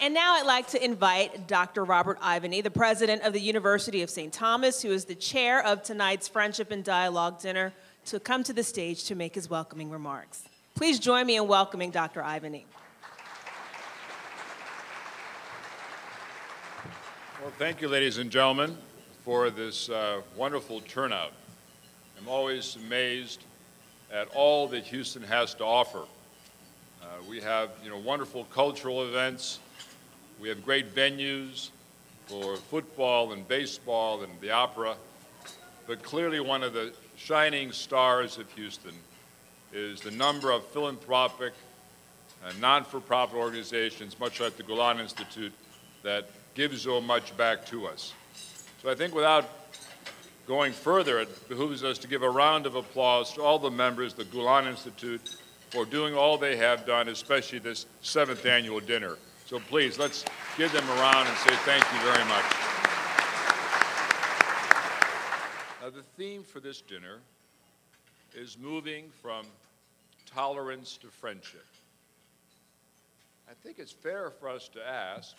And now I'd like to invite Dr. Robert Ivany, the president of the University of St. Thomas, who is the chair of tonight's Friendship and Dialogue dinner, to come to the stage to make his welcoming remarks. Please join me in welcoming Dr. Ivany. Well, thank you, ladies and gentlemen, for this wonderful turnout. I'm always amazed at all that Houston has to offer. We have, wonderful cultural events. We have great venues for football and baseball and the opera. But clearly one of the shining stars of Houston is the number of philanthropic and non-for-profit organizations, much like the Gulen Institute, that give so much back to us. So I think without going further, it behooves us to give a round of applause to all the members of the Gulen Institute for doing all they have done, especially this 7th annual dinner. So please, let's give them a round and say thank you very much. Now, the theme for this dinner is moving from tolerance to friendship. I think it's fair for us to ask,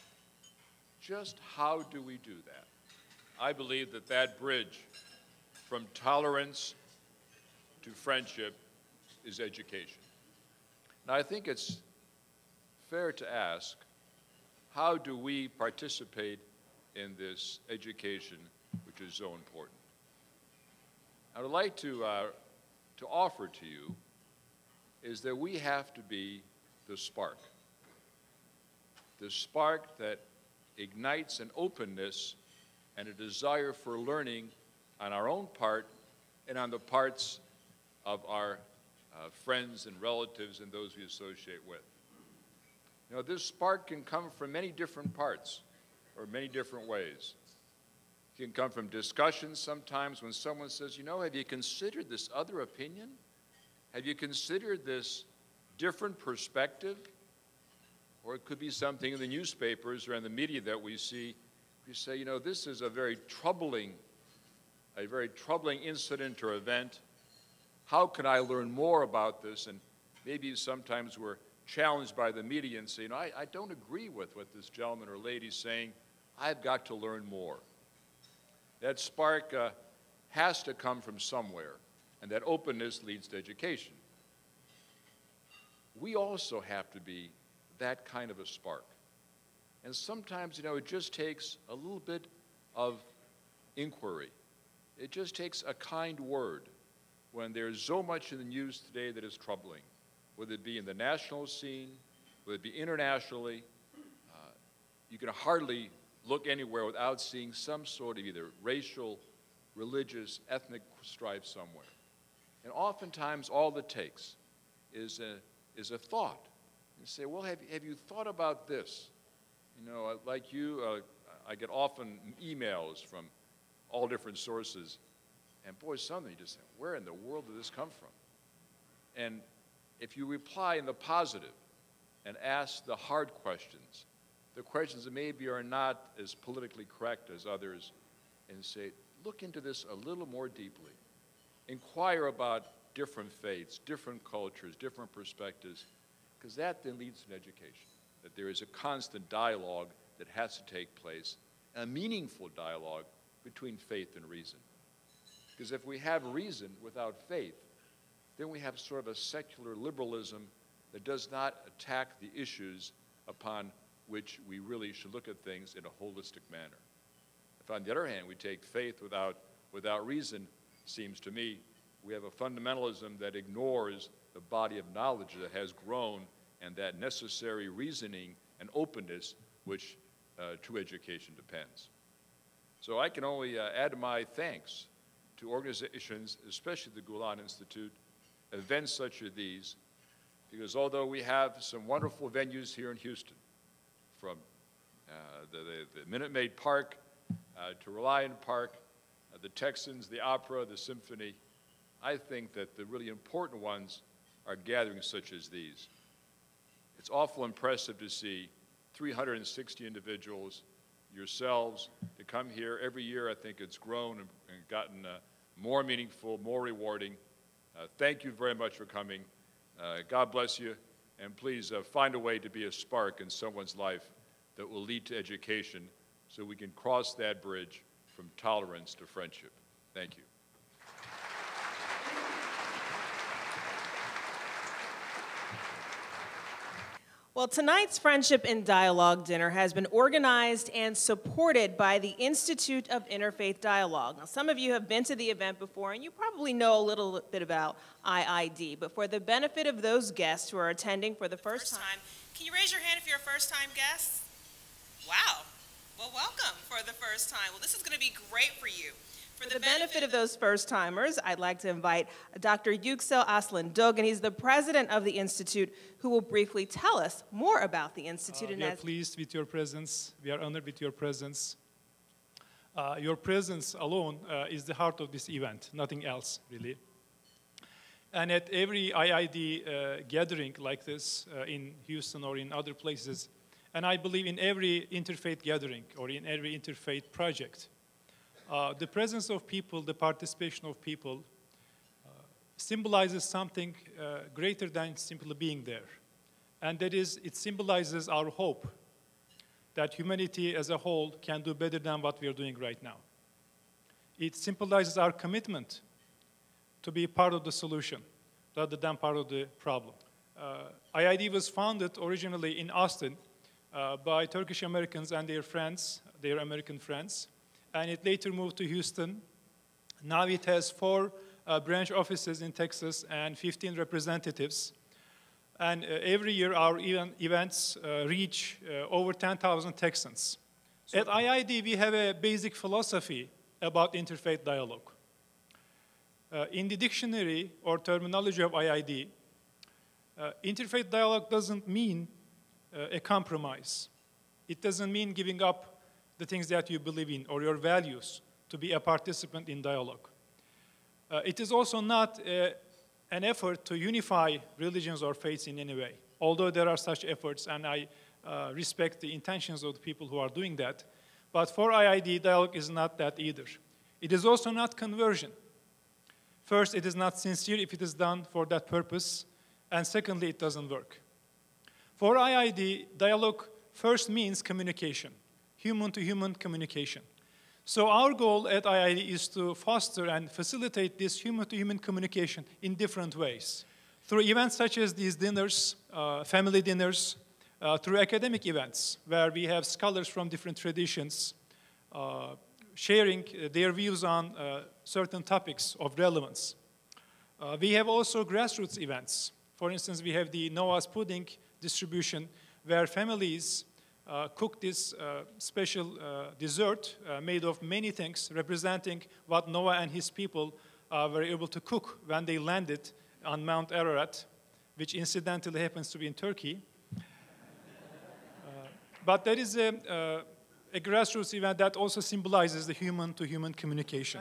just how do we do that? I believe that that bridge from tolerance to friendship is education. Now, I think it's fair to ask, how do we participate in this education, which is so important? I would like to offer to you is that we have to be the spark that ignites an openness and a desire for learning on our own part and on the parts of our friends and relatives and those we associate with. This spark can come from many different parts or many different ways. It can come from discussions sometimes when someone says, have you considered this other opinion? Have you considered this different perspective? Or it could be something in the newspapers or in the media that we see. You say, this is a very troubling incident or event. How can I learn more about this? And maybe sometimes we're challenged by the media and say, I don't agree with what this gentleman or lady is saying. I've got to learn more. That spark has to come from somewhere, and that openness leads to education. We also have to be that kind of a spark. And sometimes, it just takes a little bit of inquiry. It just takes a kind word when there's so much in the news today that is troubling, whether it be in the national scene, whether it be internationally. You can hardly look anywhere without seeing some sort of either racial, religious, ethnic strife somewhere. And oftentimes all it takes is a thought. You say, well, have you thought about this? Like you, I get often emails from all different sources. And boy, something you just say, where in the world did this come from? And if you reply in the positive and ask the hard questions, the questions that maybe are not as politically correct as others, and say, look into this a little more deeply. Inquire about different faiths, different cultures, different perspectives, because that then leads to an education, that there is a constant dialogue that has to take place, a meaningful dialogue between faith and reason. Because if we have reason without faith, then we have sort of a secular liberalism that does not attack the issues upon which we really should look at things in a holistic manner. If, on the other hand, we take faith without reason, seems to me we have a fundamentalism that ignores the body of knowledge that has grown and that necessary reasoning and openness which true education depends. So I can only add my thanks to organizations, especially the Gulen Institute, events such as these, because although we have some wonderful venues here in Houston, from the Minute Maid Park to Reliant Park, the Texans, the Opera, the Symphony, I think that the really important ones are gatherings such as these. It's awful impressive to see 360 individuals, yourselves, to come here. Every year I think it's grown and gotten more meaningful, more rewarding. Thank you very much for coming. God bless you, and please find a way to be a spark in someone's life that will lead to education so we can cross that bridge from tolerance to friendship. Thank you. Well, tonight's Friendship in Dialogue dinner has been organized and supported by the Institute of Interfaith Dialogue. Now, some of you have been to the event before, and you probably know a little bit about IID, but for the benefit of those guests who are attending for the first time, can you raise your hand if you're a first-time guest? Wow. Well, welcome for the first time. Well, this is going to be great for you. For the benefit of those first-timers, I'd like to invite Dr. Yüksel Aslan Dogan. He's the president of the Institute, who will briefly tell us more about the Institute. We are pleased with your presence. We are honored with your presence. Your presence alone is the heart of this event, nothing else, really. And at every IID gathering like this in Houston or in other places, and I believe in every interfaith gathering or in every interfaith project, the presence of people, the participation of people, symbolizes something greater than simply being there. And that is, it symbolizes our hope that humanity as a whole can do better than what we are doing right now. It symbolizes our commitment to be part of the solution rather than part of the problem. IID was founded originally in Austin by Turkish Americans and their friends, their American friends. And it later moved to Houston. Now it has 4 branch offices in Texas and 15 representatives. And every year our events reach over 10,000 Texans. So at IID, we have a basic philosophy about interfaith dialogue. In the dictionary or terminology of IID, interfaith dialogue doesn't mean a compromise. It doesn't mean giving up the things that you believe in or your values to be a participant in dialogue. It is also not an effort to unify religions or faiths in any way, although there are such efforts, and I respect the intentions of the people who are doing that. But for IID, dialogue is not that either. It is also not conversion. First, it is not sincere if it is done for that purpose, and secondly, it doesn't work. For IID, dialogue first means communication. Human-to-human communication. So our goal at IID is to foster and facilitate this human-to-human communication in different ways. Through events such as these dinners, family dinners, through academic events where we have scholars from different traditions sharing their views on certain topics of relevance. We have also grassroots events. For instance, we have the Noah's Pudding distribution where families cook this special dessert made of many things, representing what Noah and his people were able to cook when they landed on Mount Ararat, which incidentally happens to be in Turkey. But there is a grassroots event that also symbolizes the human-to-human communication.